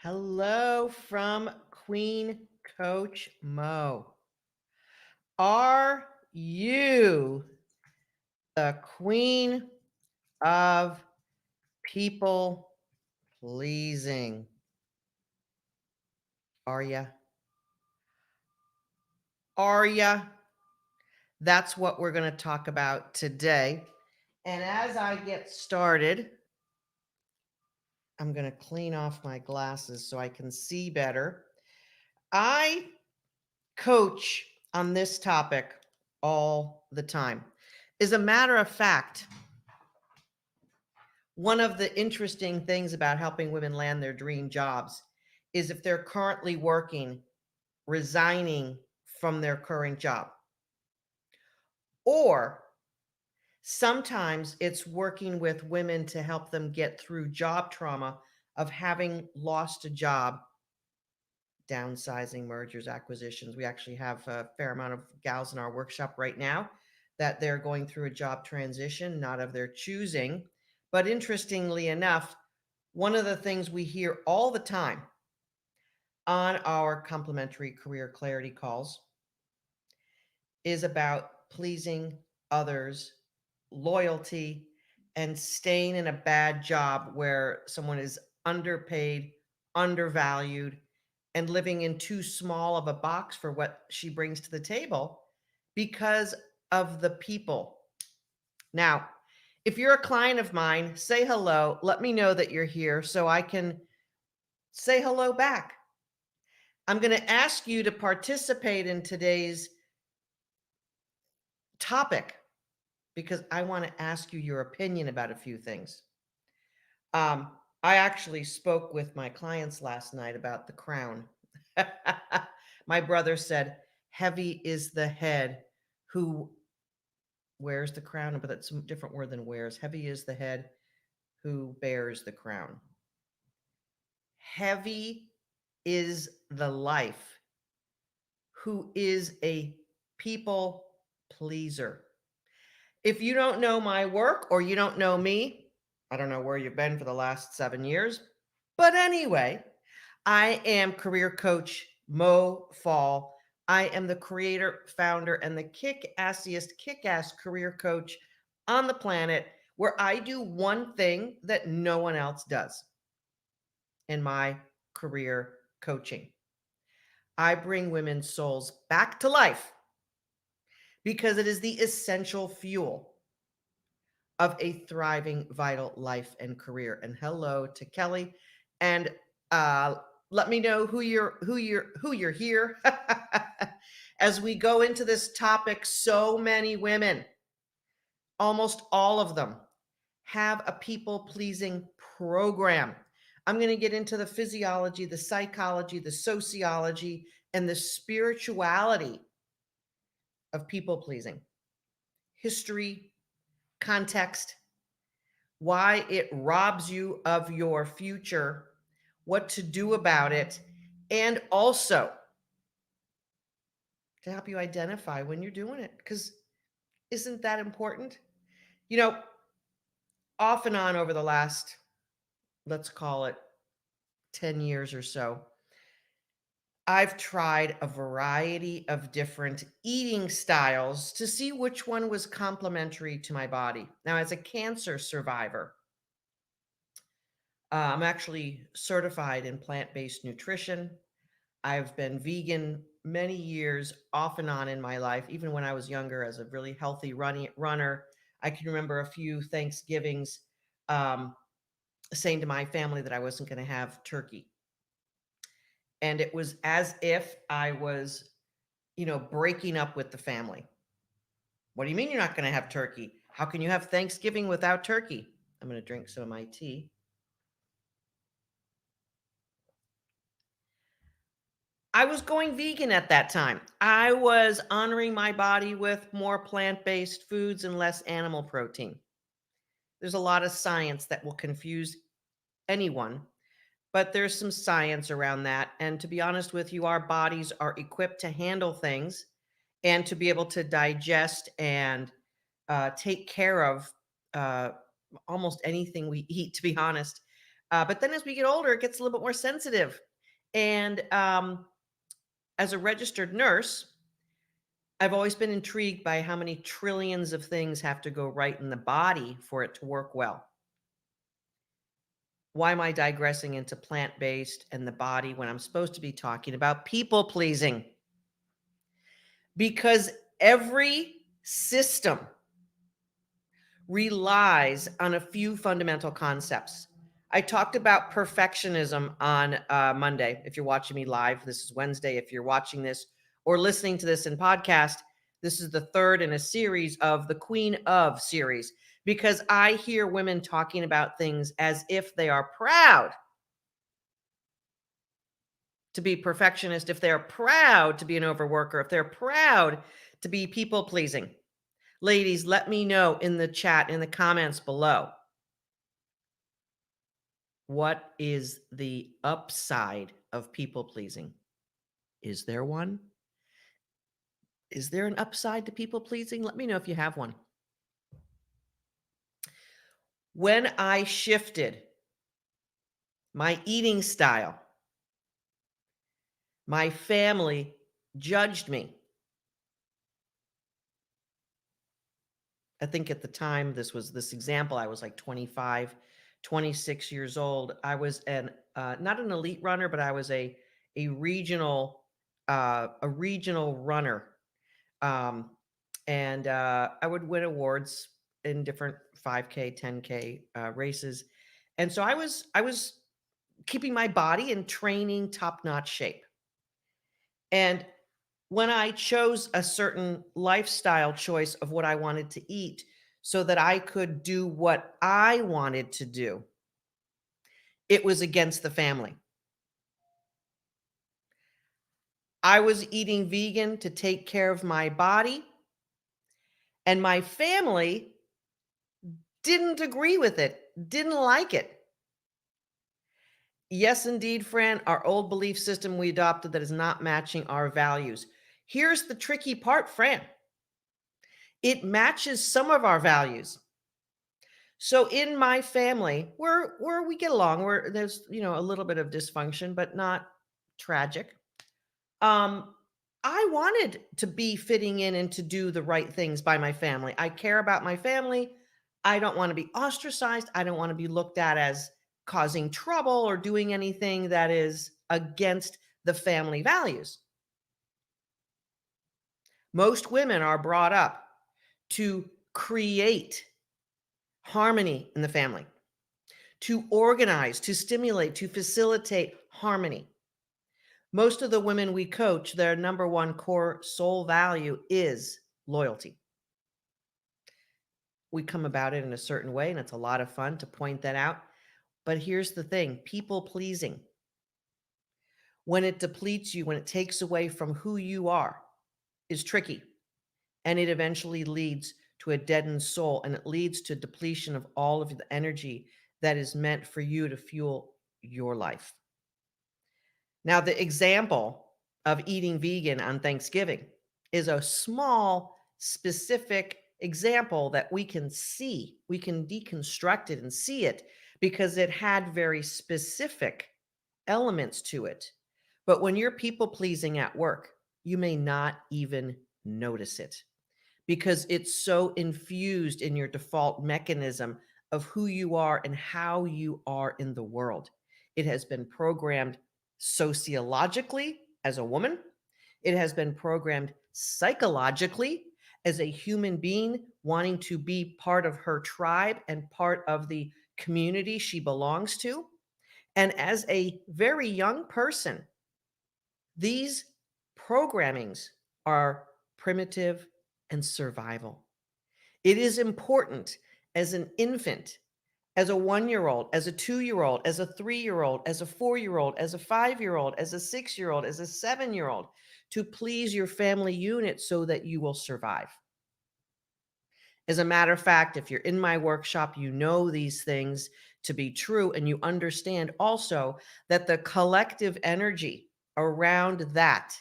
Hello from Queen Coach Mo. Are you the queen of people pleasing? Are ya? Are ya? That's what we're going to talk about today. And as I get started, I'm going to clean off my glasses so I can see better. I coach on this topic all the time. As a matter of fact, one of the interesting things about helping women land their dream jobs is if they're currently working, resigning from their current job. Or sometimes it's working with women to help them get through job trauma of having lost a job, downsizing, mergers, acquisitions. We actually have a fair amount of gals in our workshop right now that they're going through a job transition, not of their choosing. But interestingly enough, one of the things we hear all the time on our complimentary career clarity calls is about pleasing others, loyalty, and staying in a bad job where someone is underpaid, undervalued, and living in too small of a box for what she brings to the table because of the people. Now, if you're a client of mine, say hello. Let me know that you're here so I can say hello back. I'm going to ask you to participate in today's topic because I want to ask you your opinion about a few things. Um, I actually spoke with my clients last night about the crown. My brother said, heavy is the head who wears the crown, but that's a different word than wears. Heavy is the head who bears the crown. Heavy is the life who is a people pleaser. If you don't know my work or you don't know me, I don't know where you've been for the last 7 years. But anyway, I am career coach Mo Fall. I am the creator, founder, and the kick-assiest, kick-ass career coach on the planet where I do one thing that no one else does in my career coaching. I bring women's souls back to life because it is the essential fuel of a thriving, vital life and career. And hello to Kelly. And uh, let me know who you're here. As we go into this topic, so many women, almost all of them, have a people pleasing program. I'm going to get into the physiology, the psychology, the sociology, and the spirituality of people pleasing, history, context, why it robs you of your future, what to do about it, and also to help you identify when you're doing it. Because isn't that important? You know, off and on over the last, let's call it 10 years or so, I've tried a variety of different eating styles to see which one was complementary to my body. Now, as a cancer survivor, I'm actually certified in plant based nutrition. I've been vegan many years off and on in my life, even when I was younger as a really healthy runner. I can remember a few Thanksgivings um, saying to my family that I wasn't going to have turkey. And it was as if I was, breaking up with the family. What do you mean you're not going to have turkey? How can you have Thanksgiving without turkey? I'm going to drink some of my tea. I was going vegan at that time. I was honoring my body with more plant based foods and less animal protein. There's a lot of science that will confuse anyone, but there's some science around that. And to be honest with you, our bodies are equipped to handle things and to be able to digest and take care of uh, almost anything we eat, to be honest. But then as we get older, it gets a little bit more sensitive. And as a registered nurse, I've always been intrigued by how many trillions of things have to go right in the body for it to work well. Why am I digressing into plant based and the body when I'm supposed to be talking about people pleasing? Because every system relies on a few fundamental concepts. I talked about perfectionism on Monday. If you're watching me live, this is Wednesday. If you're watching this or listening to this in podcast, this is the third in a series of the Queen of series, because I hear women talking about things as if they are proud to be perfectionist, if they're proud to be an overworker, if they're proud to be people pleasing. Ladies, let me know in the chat, in the comments below. What is the upside of people pleasing? Is there one? Is there an upside to people pleasing? Let me know if you have one. When I shifted my eating style, my family judged me. I think at the time, this example, I was like 25, 26 years old. I was not an elite runner, but I was a regional runner. Um, and I would win awards in different 5K, 10K races. And so I was keeping my body in training top-notch shape. And when I chose a certain lifestyle choice of what I wanted to eat so that I could do what I wanted to do, it was against the family. I was eating vegan to take care of my body, and my family didn't agree with it, didn't like it. Yes, indeed, Fran, our old belief system we adopted that is not matching our values. Here's the tricky part, Fran. It matches some of our values. So in my family, where we get along, where there's, a little bit of dysfunction, but not tragic. Um, I wanted to be fitting in and to do the right things by my family. I care about my family. I don't want to be ostracized. I don't want to be looked at as causing trouble or doing anything that is against the family values. Most women are brought up to create harmony in the family, to organize, to stimulate, to facilitate harmony. Most of the women we coach, their number one core soul value is loyalty. We come about it in a certain way, and it's a lot of fun to point that out. But here's the thing, people pleasing, when it depletes you, when it takes away from who you are, is tricky. And it eventually leads to a deadened soul, and it leads to depletion of all of the energy that is meant for you to fuel your life. Now, the example of eating vegan on Thanksgiving is a small, specific example that we can see. We can deconstruct it and see it because it had very specific elements to it. But when you're people pleasing at work, you may not even notice it because it's so infused in your default mechanism of who you are and how you are in the world. It has been programmed sociologically as a woman. It has been programmed psychologically as a human being wanting to be part of her tribe and part of the community she belongs to. And as a very young person, these programmings are primitive and survival. It is important as an infant, as a 1-year-old, as a 2-year-old, as a 3-year-old, as a 4-year-old, as a 5-year-old, as a 6-year-old, as a 7-year-old, to please your family unit so that you will survive. As a matter of fact, if you're in my workshop, you know these things to be true, and you understand also that the collective energy around that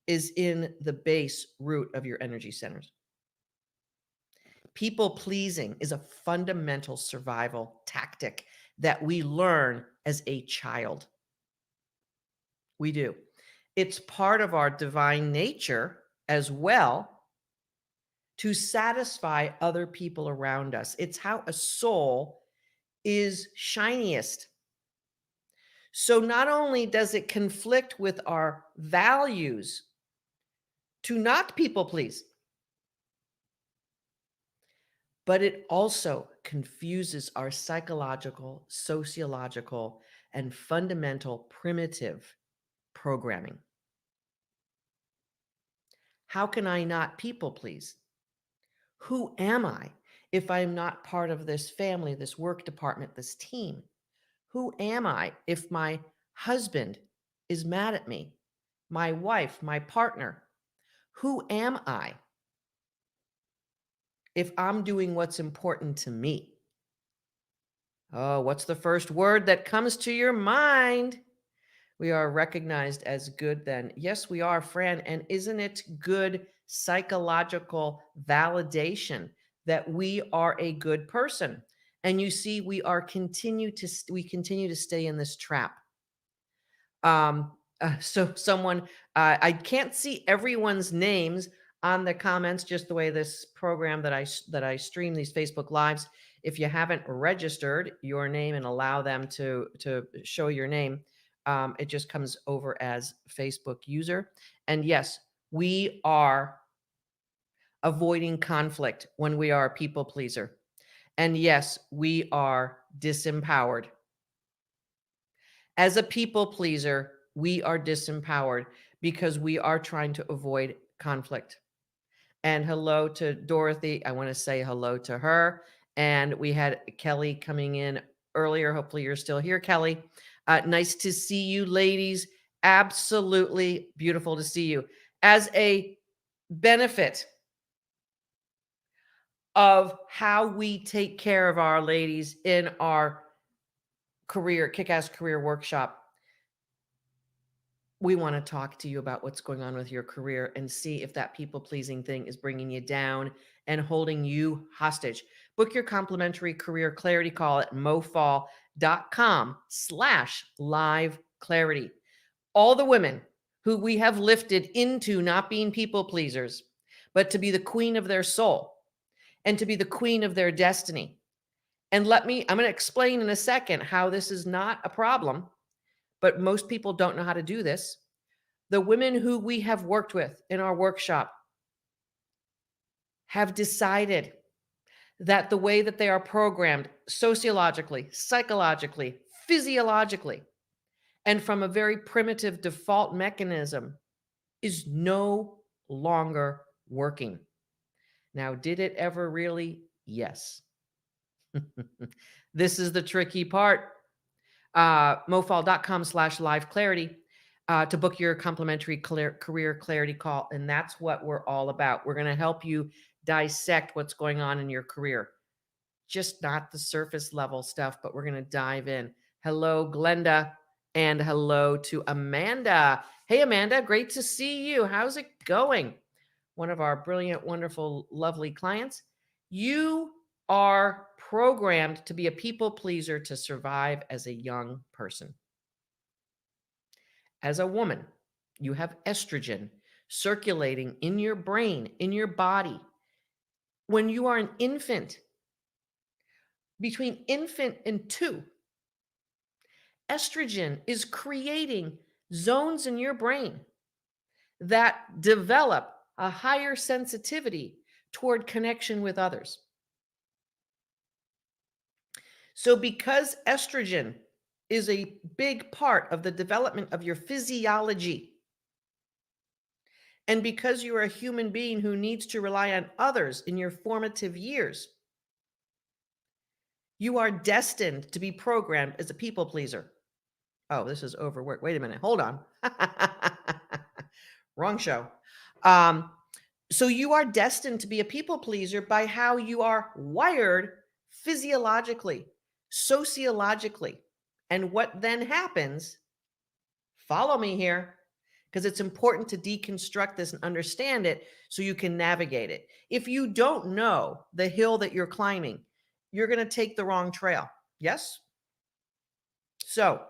is in the base root of your energy centers. People pleasing is a fundamental survival tactic that we learn as a child. We do. It's part of our divine nature as well to satisfy other people around us. It's how a soul is shiniest. So not only does it conflict with our values to not people please, but it also confuses our psychological, sociological, and fundamental primitive programming. How can I not people please? Who am I if I'm not part of this family, this work department, this team? Who am I if my husband is mad at me? My wife, my partner? Who am I if I'm doing what's important to me? Oh, what's the first word that comes to your mind? We are recognized as good then. Yes, we are, Fran. And isn't it good psychological validation that we are a good person? And you see, we continue to stay in this trap. So someone, I can't see everyone's names on the comments, just the way this program that I stream these Facebook lives. If you haven't registered your name and allow them to show your name, it just comes over as Facebook user. And yes, we are avoiding conflict when we are a people pleaser. And yes, we are disempowered. As a people pleaser, we are disempowered because we are trying to avoid conflict. And hello to Dorothy. I want to say hello to her. And we had Kelly coming in earlier. Hopefully, you're still here, Kelly. Nice to see you, ladies. Absolutely beautiful to see you. As a benefit of how we take care of our ladies in our career, kick-ass career workshop, we want to talk to you about what's going on with your career and see if that people pleasing thing is bringing you down and holding you hostage. Book your complimentary career clarity call at mofall.com/live clarity. All the women who we have lifted into not being people pleasers, but to be the queen of their soul and to be the queen of their destiny. And I'm going to explain in a second how this is not a problem, but most people don't know how to do this. The women who we have worked with in our workshop have decided that the way that they are programmed sociologically, psychologically, physiologically, and from a very primitive default mechanism is no longer working. Now, did it ever really? Yes. This is the tricky part. mofall.com/live clarity. To book your complimentary career clarity call. And that's what we're all about. We're going to help you dissect what's going on in your career. Just not the surface level stuff, but we're going to dive in. Hello, Glenda, and hello to Amanda. Hey, Amanda, great to see you. How's it going? One of our brilliant, wonderful, lovely clients. You are programmed to be a people pleaser to survive as a young person. As a woman, you have estrogen circulating in your brain, in your body. When you are an infant, between infant and 2, estrogen is creating zones in your brain that develop a higher sensitivity toward connection with others. So because estrogen is a big part of the development of your physiology, and because you're a human being who needs to rely on others in your formative years, you are destined to be programmed as a people pleaser. Oh, this is overwork. Wait a minute. Hold on. Wrong show. So you are destined to be a people pleaser by how you are wired physiologically, sociologically. And what then happens, follow me here, because it's important to deconstruct this and understand it so you can navigate it. If you don't know the hill that you're climbing, you're going to take the wrong trail. Yes? So,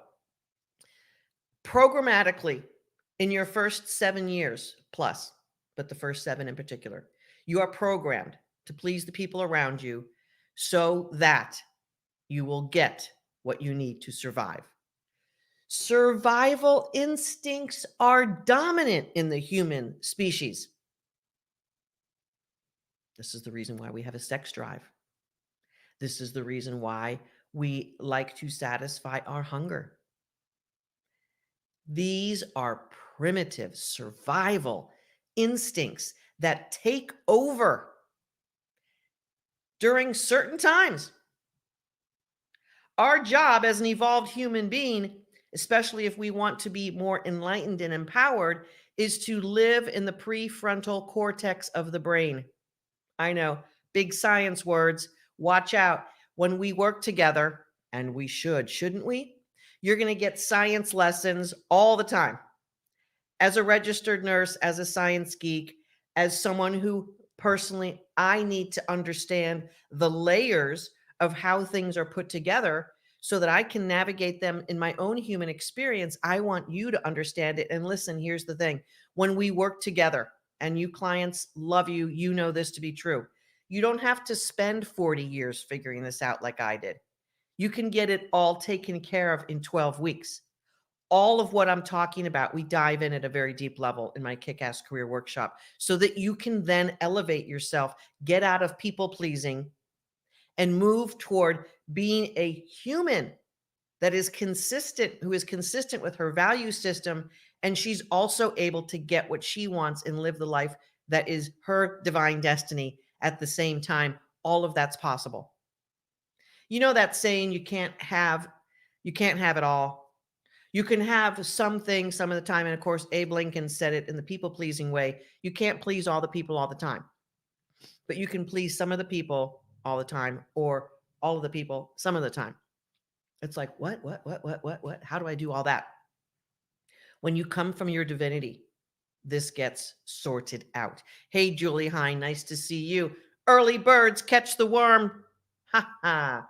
programmatically, in your first 7 years plus, but the first 7 in particular, you are programmed to please the people around you so that you will get what you need to survive. Survival instincts are dominant in the human species. This is the reason why we have a sex drive. This is the reason why we like to satisfy our hunger. These are primitive survival instincts that take over during certain times. Our job as an evolved human being, especially if we want to be more enlightened and empowered, is to live in the prefrontal cortex of the brain. I know, big science words. Watch out. When we work together, and we should, shouldn't we? You're going to get science lessons all the time. As a registered nurse, as a science geek, as someone who personally, I need to understand the layers of how things are put together so that I can navigate them in my own human experience. I want you to understand it. And listen, here's the thing. When we work together, and you clients love you, you know this to be true. You don't have to spend 40 years figuring this out like I did. You can get it all taken care of in 12 weeks. All of what I'm talking about, we dive in at a very deep level in my Kick-Ass Career Workshop so that you can then elevate yourself, get out of people pleasing, and move toward being a human that is consistent, who is consistent with her value system. And she's also able to get what she wants and live the life that is her divine destiny at the same time. All of that's possible. You know that saying, you can't have it all. You can have some things some of the time. And of course, Abe Lincoln said it in the people pleasing way. You can't please all the people all the time, but you can please some of the people all the time, or all of the people some of the time. It's like, what? How do I do all that? When you come from your divinity, this gets sorted out. Hey, Julie Hine, nice to see you. Early birds catch the worm. Ha ha.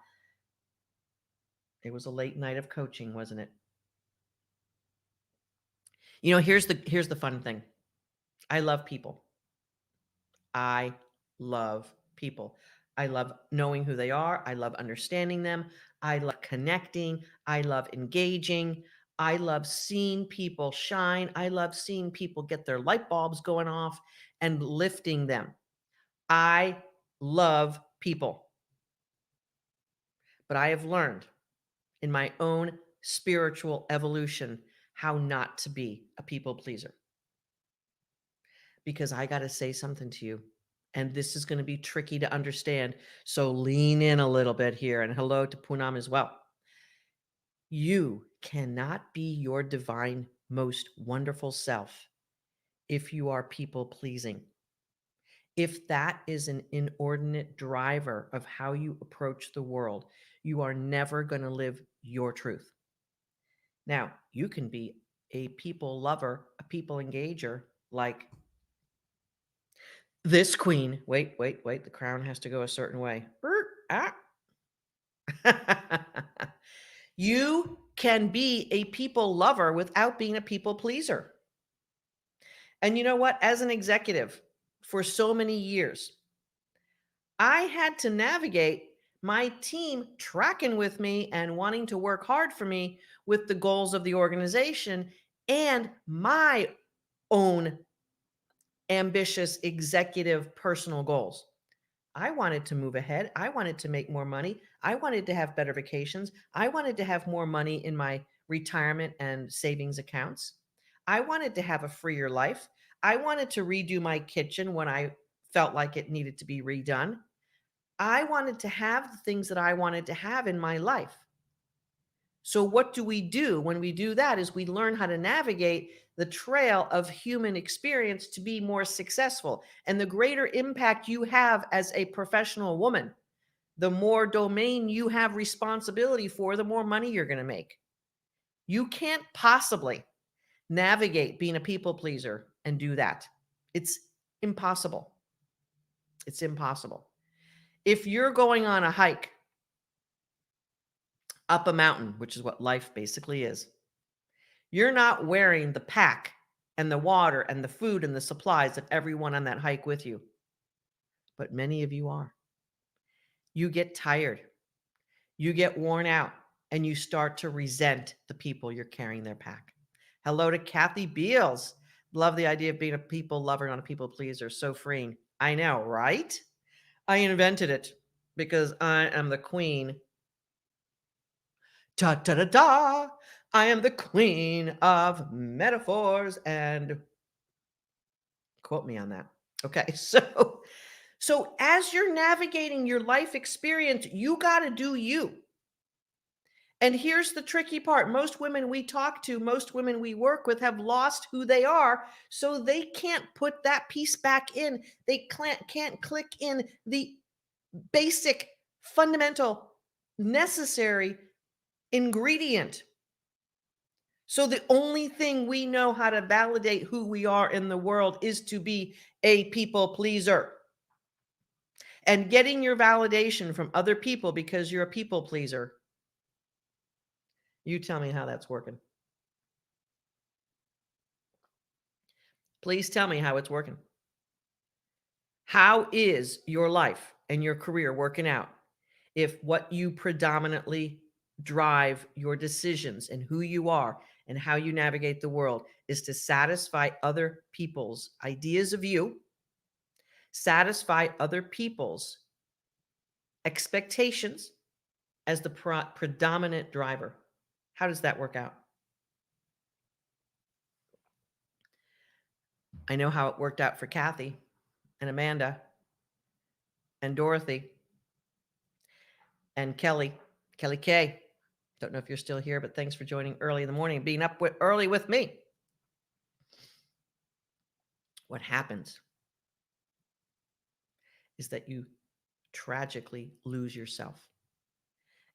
It was a late night of coaching, wasn't it? Here's the fun thing. I love people. I love people. I love knowing who they are. I love understanding them. I love connecting. I love engaging. I love seeing people shine. I love seeing people get their light bulbs going off and lifting them. I love people. But I have learned in my own spiritual evolution how not to be a people pleaser. Because I got to say something to you. And this is going to be tricky to understand. So lean in a little bit here. And hello to Poonam as well. You cannot be your divine, most wonderful self if you are people pleasing. If that is an inordinate driver of how you approach the world, you are never going to live your truth. Now, you can be a people lover, a people engager, like this queen. Wait. The crown has to go a certain way. You can be a people lover without being a people pleaser. And you know what? As an executive for so many years, I had to navigate my team tracking with me and wanting to work hard for me with the goals of the organization and my own ambitious executive personal goals. I wanted to move ahead. I wanted to make more money. I wanted to have better vacations. I wanted to have more money in my retirement and savings accounts. I wanted to have a freer life. I wanted to redo my kitchen when I felt like it needed to be redone. I wanted to have the things that I wanted to have in my life. So what do we do when we do that is we learn how to navigate the trail of human experience to be more successful. And the greater impact you have as a professional woman, the more domain you have responsibility for, the more money you're going to make. You can't possibly navigate being a people pleaser and do that. It's impossible. It's impossible. If you're going on a hike up a mountain, which is what life basically is. You're not wearing the pack and the water and the food and the supplies of everyone on that hike with you, but many of you are. You get tired, you get worn out, and you start to resent the people you're carrying their pack. Hello to Kathy Beals. Love the idea of being a people lover, not a people pleaser. So freeing. I know, right? I invented it because I am the queen. Da da da da. I am the queen of metaphors and quote me on that. Okay, so as you're navigating your life experience, you got to do you. And here's the tricky part. Most women we talk to, most women we work with have lost who they are, so they can't put that piece back in. They can't click in the basic, fundamental, necessary ingredient. So the only thing we know how to validate who we are in the world is to be a people pleaser. And getting your validation from other people because you're a people pleaser. You tell me how that's working. Please tell me how it's working. How is your life and your career working out if what you predominantly drive your decisions and who you are and how you navigate the world is to satisfy other people's ideas of you, satisfy other people's expectations as the predominant driver? How does that work out? I know how it worked out for Kathy and Amanda and Dorothy and Kelly K. Don't know if you're still here, but thanks for joining early in the morning, being up early with me. What happens is that you tragically lose yourself.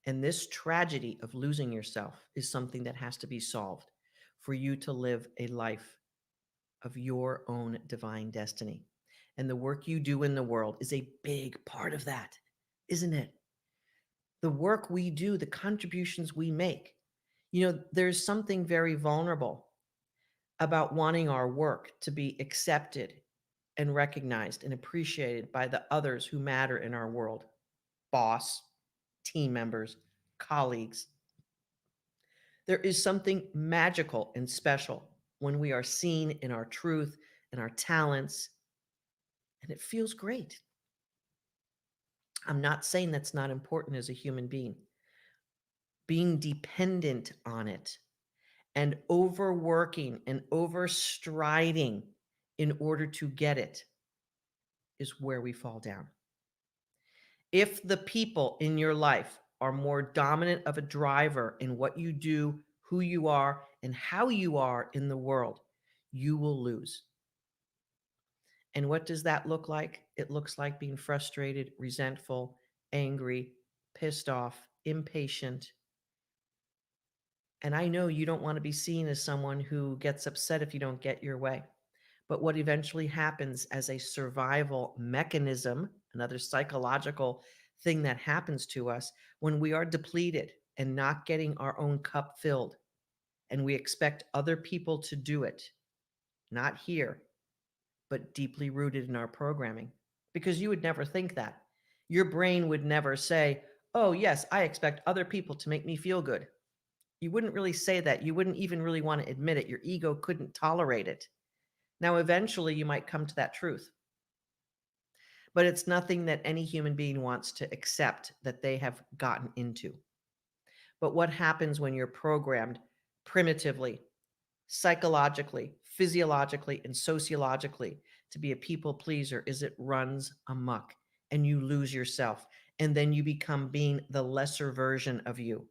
And this tragedy of losing yourself is something that has to be solved for you to live a life of your own divine destiny. And the work you do in the world is a big part of that, isn't it? The work we do, the contributions we make. There's something very vulnerable about wanting our work to be accepted and recognized and appreciated by the others who matter in our world: boss, team members, colleagues. There is something magical and special when we are seen in our truth and our talents, and it feels great. I'm not saying that's not important as a human being. Being dependent on it and overworking and overstriding in order to get it is where we fall down. If the people in your life are more dominant of a driver in what you do, who you are, and how you are in the world, you will lose. And what does that look like? It looks like being frustrated, resentful, angry, pissed off, impatient. And I know you don't want to be seen as someone who gets upset if you don't get your way. But what eventually happens as a survival mechanism, another psychological thing that happens to us when we are depleted and not getting our own cup filled, and we expect other people to do it, not here, but deeply rooted in our programming. Because you would never think that. Your brain would never say, oh, yes, I expect other people to make me feel good. You wouldn't really say that. You wouldn't even really want to admit it. Your ego couldn't tolerate it. Now, eventually, you might come to that truth, but it's nothing that any human being wants to accept that they have gotten into. But what happens when you're programmed primitively, psychologically, physiologically, and sociologically to be a people pleaser is it runs amok and you lose yourself, and then you become being the lesser version of you.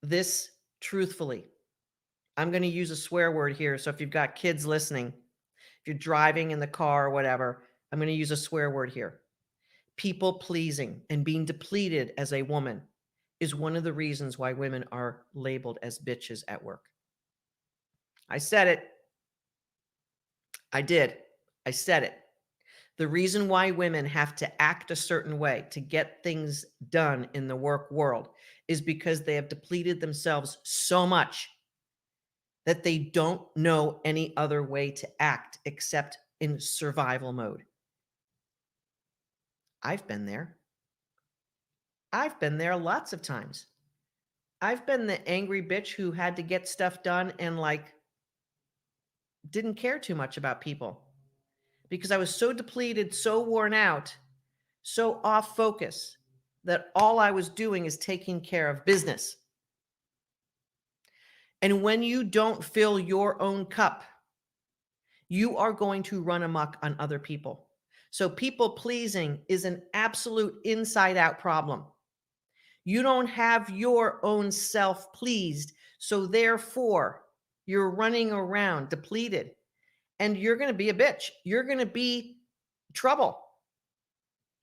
This, truthfully, I'm going to use a swear word here. So if you've got kids listening, if you're driving in the car or whatever, I'm going to use a swear word here. People pleasing and being depleted as a woman is one of the reasons why women are labeled as bitches at work. I said it. I did. I said it. The reason why women have to act a certain way to get things done in the work world is because they have depleted themselves so much that they don't know any other way to act except in survival mode. I've been there. I've been there lots of times. I've been the angry bitch who had to get stuff done and like didn't care too much about people because I was so depleted, so worn out, so off focus that all I was doing is taking care of business. And when you don't fill your own cup, you are going to run amok on other people. So people pleasing is an absolute inside out problem. You don't have your own self pleased. So therefore, you're running around depleted and you're going to be a bitch. You're going to be trouble.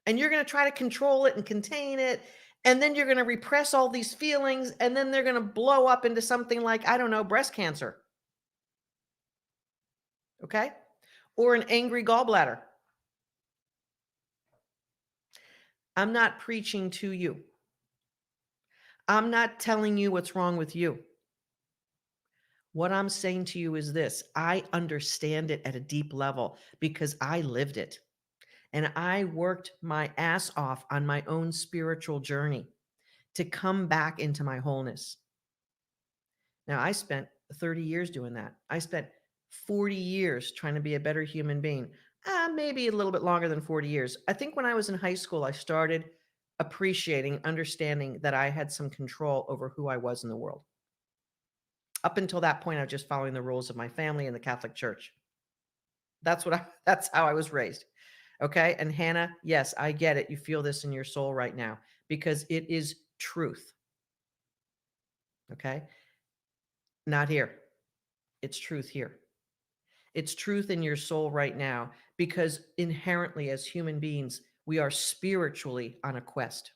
And you're going to try to control it and contain it. And then you're going to repress all these feelings. And then they're going to blow up into something like, I don't know, breast cancer. Okay. Or an angry gallbladder. I'm not preaching to you. I'm not telling you what's wrong with you. What I'm saying to you is this: I understand it at a deep level because I lived it. And I worked my ass off on my own spiritual journey to come back into my wholeness. Now, I spent 30 years doing that. I spent 40 years trying to be a better human being. Maybe a little bit longer than 40 years. I think when I was in high school, I started appreciating, understanding that I had some control over who I was in the world. Up until that point, I was just following the rules of my family and the Catholic Church. That's how I was raised. Okay. And Hannah, yes, I get it. You feel this in your soul right now because it is truth. Okay. Not here. It's truth here. It's truth in your soul right now because inherently, as human beings, we are spiritually on a quest.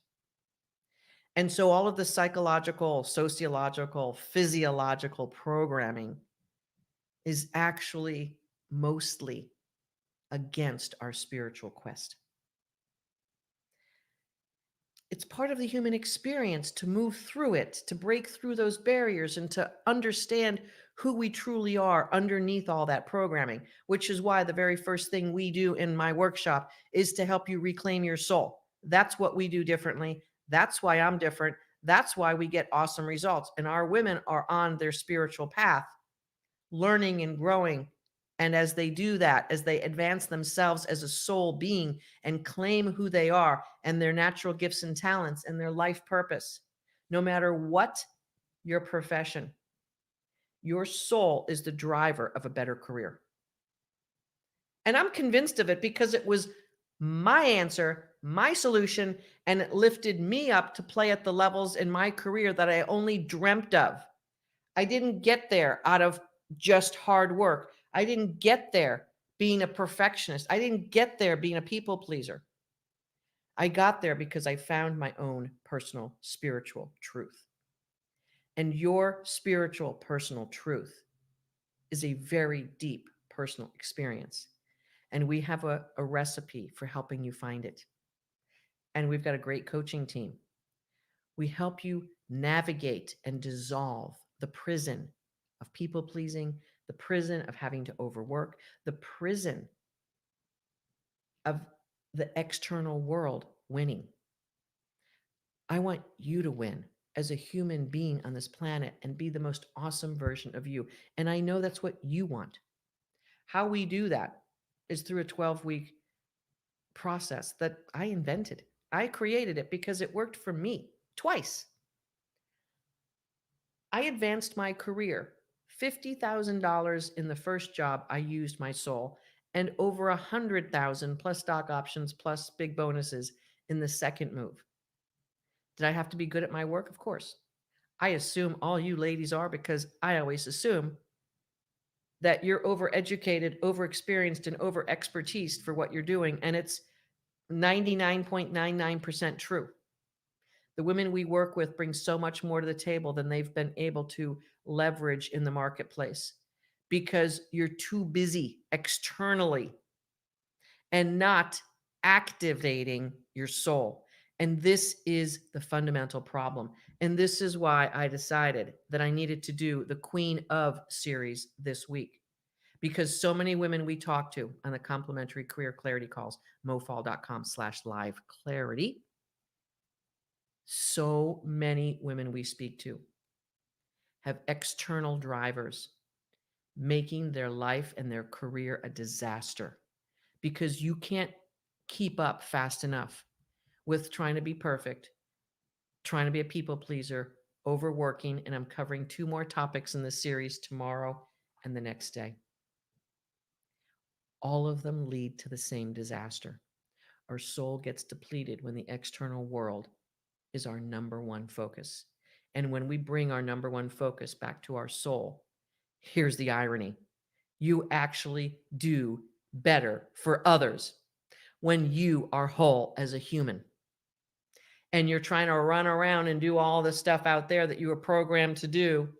And so all of the psychological, sociological, physiological programming is actually mostly against our spiritual quest. It's part of the human experience to move through it, to break through those barriers and to understand who we truly are underneath all that programming, which is why the very first thing we do in my workshop is to help you reclaim your soul. That's what we do differently. That's why I'm different. That's why we get awesome results. And our women are on their spiritual path, learning and growing. And as they do that, as they advance themselves as a soul being and claim who they are and their natural gifts and talents and their life purpose, no matter what your profession, your soul is the driver of a better career. And I'm convinced of it because it was my answer, my solution, and it lifted me up to play at the levels in my career that I only dreamt of. I didn't get there out of just hard work. I didn't get there being a perfectionist. I didn't get there being a people pleaser. I got there because I found my own personal spiritual truth. And your spiritual personal truth is a very deep personal experience. And we have a recipe for helping you find it. And we've got a great coaching team. We help you navigate and dissolve the prison of people pleasing, the prison of having to overwork, the prison of the external world winning. I want you to win as a human being on this planet and be the most awesome version of you. And I know that's what you want. How we do that is through a 12-week process that I invented. I created it because it worked for me twice. I advanced my career $50,000 in the first job. I used my soul, and over 100,000 plus stock options plus big bonuses in the second move. Did I have to be good at my work? Of course. I assume all you ladies are because I always assume that you're overeducated, overexperienced, and over expertised for what you're doing. And it's 99.99% true. The women we work with bring so much more to the table than they've been able to leverage in the marketplace because you're too busy externally and not activating your soul. And this is the fundamental problem. And this is why I decided that I needed to do the Queen of series this week, because so many women we talk to on the complimentary career clarity calls, mofall.com/live clarity. So many women we speak to have external drivers making their life and their career a disaster, because you can't keep up fast enough with trying to be perfect, trying to be a people pleaser, overworking. And I'm covering 2 more topics in this series tomorrow and the next day. All of them lead to the same disaster. Our soul gets depleted when the external world is our number one focus. And when we bring our number one focus back to our soul, here's the irony: you actually do better for others when you are whole as a human. And you're trying to run around and do all the stuff out there that you were programmed to do,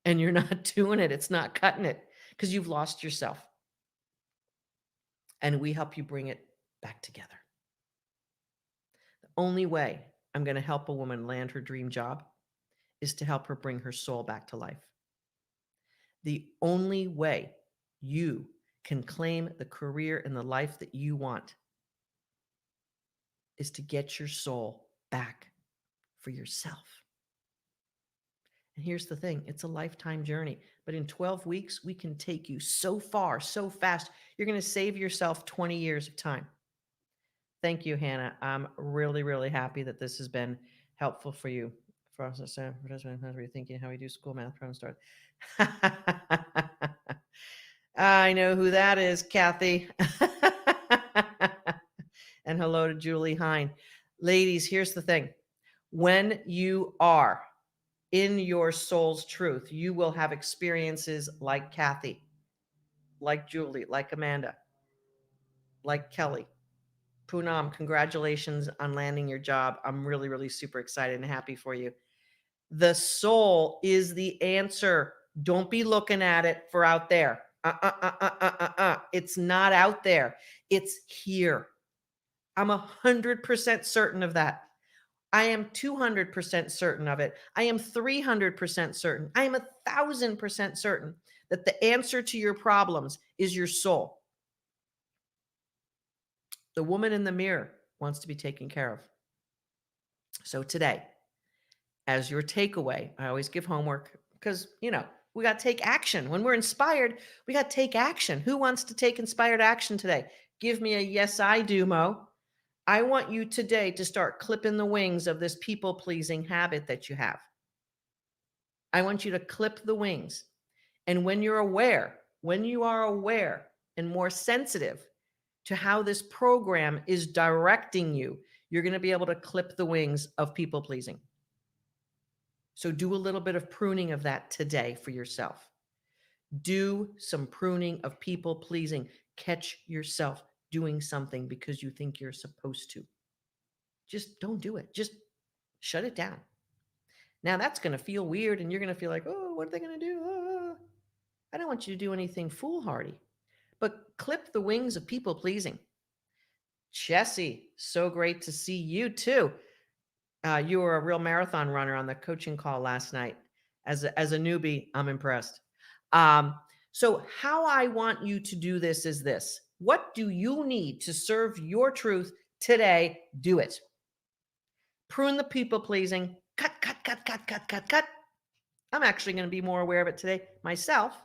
and you're not doing it. It's not cutting it because you've lost yourself. And we help you bring it back together. The only way I'm going to help a woman land her dream job is to help her bring her soul back to life. The only way you can claim the career and the life that you want is to get your soul back for yourself. And here's the thing, it's a lifetime journey, but in 12 weeks, we can take you so far, so fast. You're going to save yourself 20 years of time. Thank you, Hannah. I'm really, really happy that this has been helpful for you. For us, we're thinking how we do school math from start. I know who that is, Kathy. And hello to Julie Hine. Ladies, here's the thing. When you are in your soul's truth, you will have experiences like Kathy, like Julie, like Amanda, like Kelly. Poonam, congratulations on landing your job. I'm really, really super excited and happy for you. The soul is the answer. Don't be looking at it for out there. It's not out there. It's here. I'm 100% certain of that. I am 200% certain of it. I am 300% certain. I am 1,000% certain that the answer to your problems is your soul. The woman in the mirror wants to be taken care of. So today, as your takeaway, I always give homework because, we got to take action. When we're inspired, we got to take action. Who wants to take inspired action today? Give me a yes, I do, Mo. I want you today to start clipping the wings of this people-pleasing habit that you have. I want you to clip the wings. And when you are aware and more sensitive to how this program is directing you, you're going to be able to clip the wings of people-pleasing. So do a little bit of pruning of that today for yourself. Do some pruning of people-pleasing. Catch yourself doing something because you think you're supposed to. Just don't do it. Just shut it down. Now that's going to feel weird and you're going to feel like, oh, what are they going to do? Oh. I don't want you to do anything foolhardy, but clip the wings of people pleasing. Jessie, so great to see you too. You were a real marathon runner on the coaching call last night. As a newbie, I'm impressed. So how I want you to do this is this. What do you need to serve your truth today? Do it. Prune the people pleasing. Cut. I'm actually going to be more aware of it today myself.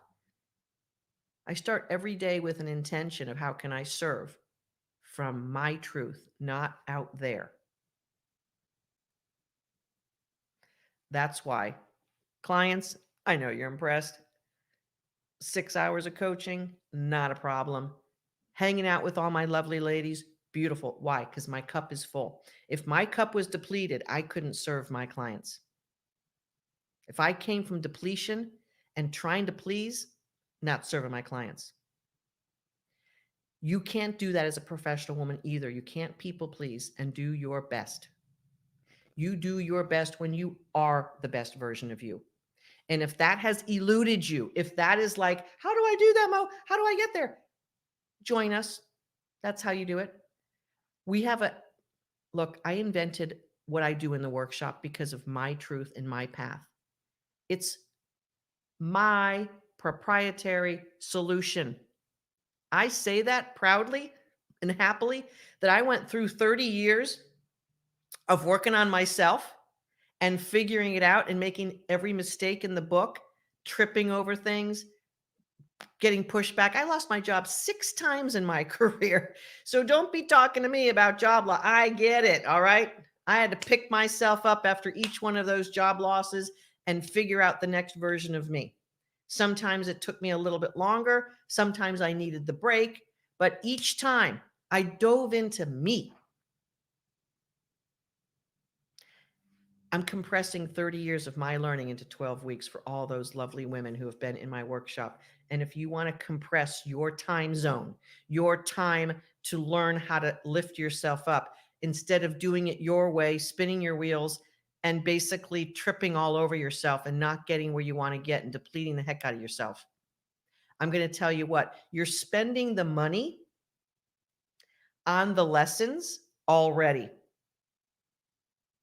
I start every day with an intention of how can I serve from my truth, not out there. That's why, clients, I know you're impressed. 6 hours of coaching, not a problem. Hanging out with all my lovely ladies, beautiful. Why? Because my cup is full. If my cup was depleted, I couldn't serve my clients. If I came from depletion and trying to please, not serving my clients. You can't do that as a professional woman either. You can't people please and do your best. You do your best when you are the best version of you. And if that has eluded you, if that is like, how do I do that, Mo? How do I get there? Join us. That's how you do it. We have a look, I invented what I do in the workshop because of my truth and my path. It's my proprietary solution. I say that proudly and happily that I went through 30 years of working on myself and figuring it out and making every mistake in the book, tripping over things, getting pushed back. I lost my job 6 times in my career. So don't be talking to me about job loss. I get it, all right? I had to pick myself up after each one of those job losses and figure out the next version of me. Sometimes it took me a little bit longer. Sometimes I needed the break. But each time I dove into me. I'm compressing 30 years of my learning into 12 weeks for all those lovely women who have been in my workshop. And if you want to compress your time zone, your time to learn how to lift yourself up, instead of doing it your way, spinning your wheels, and basically tripping all over yourself and not getting where you want to get and depleting the heck out of yourself, I'm going to tell you what, you're spending the money on the lessons already.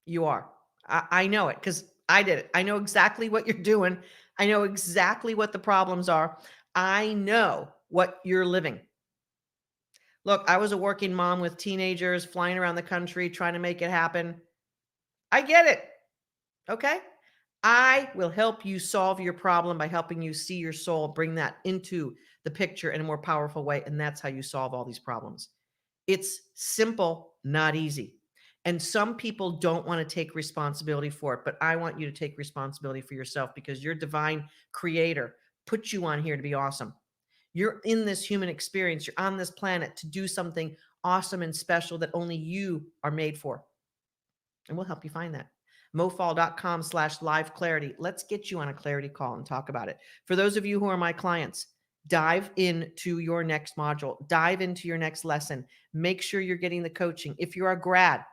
You are. I know it because I did it. I know exactly what you're doing. I know exactly what the problems are. I know what you're living. Look, I was a working mom with teenagers flying around the country trying to make it happen. I get it. Okay. I will help you solve your problem by helping you see your soul, bring that into the picture in a more powerful way. And that's how you solve all these problems. It's simple, not easy. And some people don't want to take responsibility for it, but I want you to take responsibility for yourself because your divine creator put you on here to be awesome. You're in this human experience. You're on this planet to do something awesome and special that only you are made for. And we'll help you find that. mofall.com/live clarity. Let's get you on a clarity call and talk about it. For those of you who are my clients, dive into your next module, dive into your next lesson. Make sure you're getting the coaching. If you're a grad,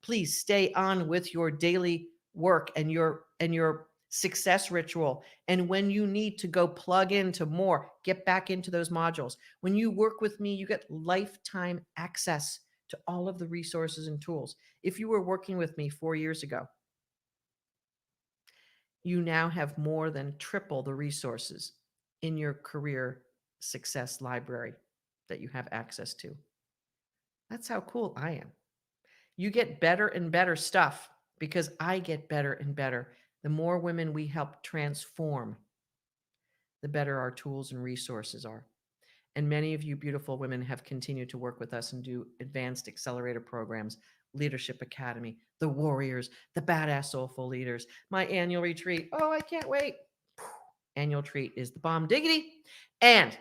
please stay on with your daily work and your success ritual. And when you need to go plug into more, get back into those modules. When you work with me, you get lifetime access to all of the resources and tools. If you were working with me 4 years ago, you now have more than triple the resources in your career success library that you have access to. That's how cool I am. You get better and better stuff because I get better and better. The more women we help transform, the better our tools and resources are. And many of you beautiful women have continued to work with us and do advanced accelerator programs, Leadership Academy, the Warriors, the Badass Soulful Leaders, my annual retreat. Oh, I can't wait. Annual treat is the bomb diggity. And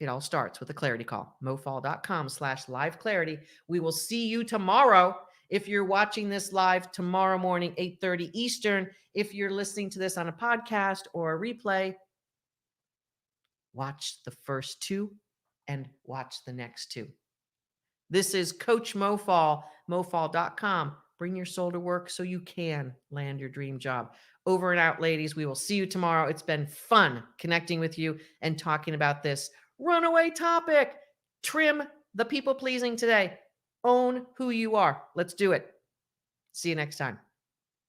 it all starts with a clarity call. mofall.com/live clarity. We will see you tomorrow. If you're watching this live tomorrow morning, 8:30 Eastern, if you're listening to this on a podcast or a replay, watch the first two and watch the next two. This is Coach Mofall, mofall.com. Bring your soul to work so you can land your dream job. Over and out, ladies. We will see you tomorrow. It's been fun connecting with you and talking about this runaway topic. Trim the people pleasing today. Own who you are. Let's do it. See you next time.